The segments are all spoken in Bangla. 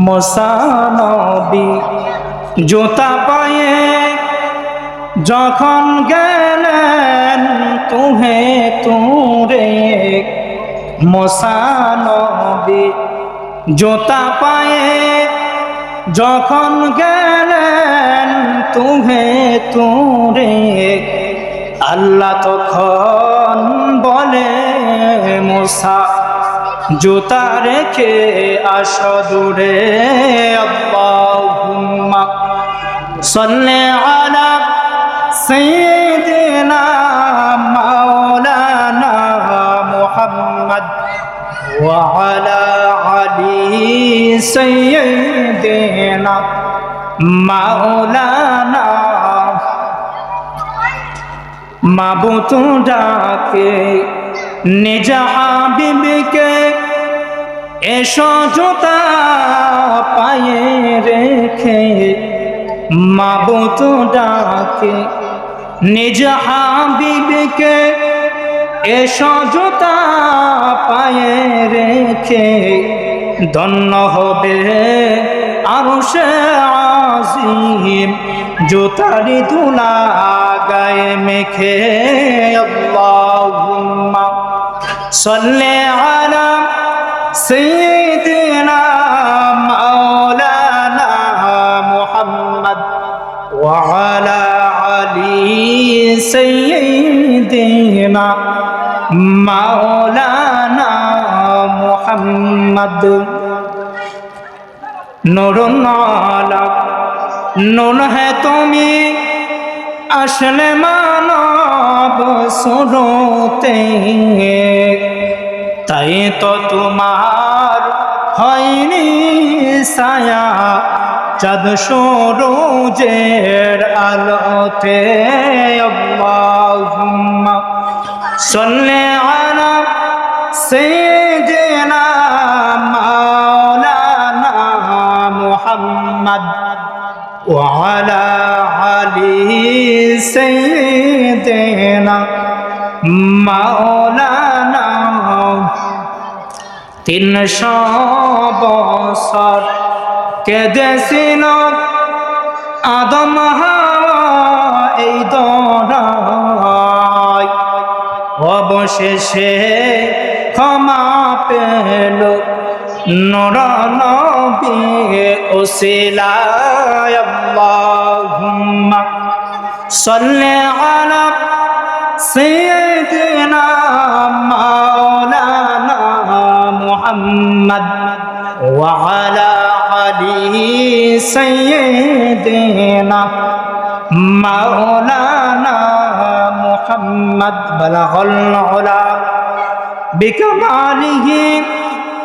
মুসা নবী জুতা পায়ে যখন গেলেন তুহে তুরে, মুসা নবী জুতা পায়ে যখন গেলেন তুহে তুরে, আল্লাহ তখন বলে মুসা জুতা রেখে আসো দূরে। আল্লাহুম্মা সাল্লি আলা সাইয়্যিদিনা মাওলানা মুহাম্মদ ওয়া আলা আলি সাইয়্যিদিনা মাওলানা। মাবুদ ডাকে নিজ হাবিবকে এসো জুতা পায়ে রেখে, মাবুদ ডাকে নিজ হাবিবকে এসো জুতা পায়ে রেখে, ধন্য হবে আরশে আজিম জুতারি ধুলা গায়ে মেখে। আল্লাহুম্মা সাল্লি আলা সাইয়্যিদিনা মাওলানা মুহাম্মদ ওয়া আলা আলি সাইয়্যিদিনা মাওলানা মুহাম্মদ। নূরুন আলা নূর है তুমি আসলে মানব সুরতে, তাই তো তোমার হয়নি ছায়া চাঁদ সূরজের আলোতে। আল্লাহুম্মা সাল্লি আলা সাইয়্যিদিনা মাওলানা মুহাম্মদ ওয়া আলা আলি সাইয়্যিদিনা মাওলানা। 300 বছর কেঁদেছিল আদম হাওয়া এই দরায়, অবশেষে ক্ষমা পেল নূর নবী ওসিলায়। আল্লাহুম্মা সাল্লি আলা সাইয়্যিদিনা মাওলানা মুহাম্মদ ওয়া আলা আলি সাইয়্যিদিনা মাওলানা মুহাম্মদ। বালাগাল উলা বিকামালিহি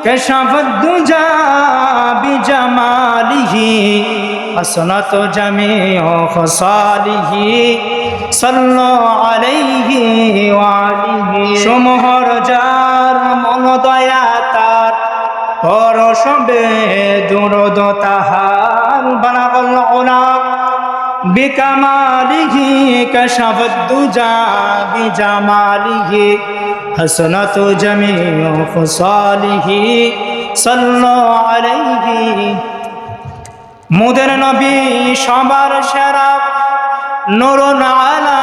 كشف الدجى بجماله حسنت جميع خصاله صلوا عليه وآله। সমহর যার মন দয়া তার পরশবে দুরদ তাহার। বালাগাল উলা বিকামালিহি كشف الدجى بجماله حسنت جميع خصاله صلوا عليه। মুদের নবী সবার সেরা নূরুন আলা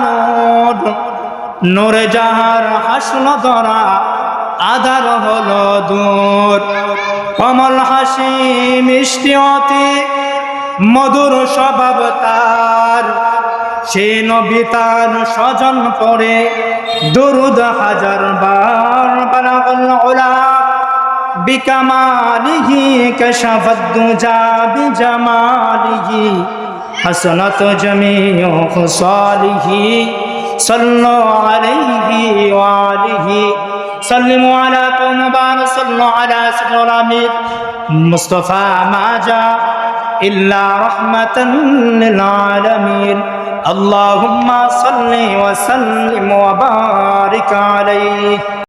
নূর, নূর যাহার হাসল ধরা আধার হলো দূর। কমল হাসি মিষ্টি অতি মধুর স্বভাব তার, সে নবী তার স্বজন পড়ে দুরুদ হাজার বার। বালাগাল উলা বিকামালিহি কাশাফাদ দুজা বিজামালিহি হাসানাত জামিউ খুসালিহি সাল্লু আলাইহি ওয়া আলিহি সাল্লিমু আলা মুবারক সাল্লু আলা সাইয়্যিদিল আমির মুস্তাফা মাজা ইল্লা রাহমাতান লিল আলামিন। اللهم صل وسلم وبارك عليه।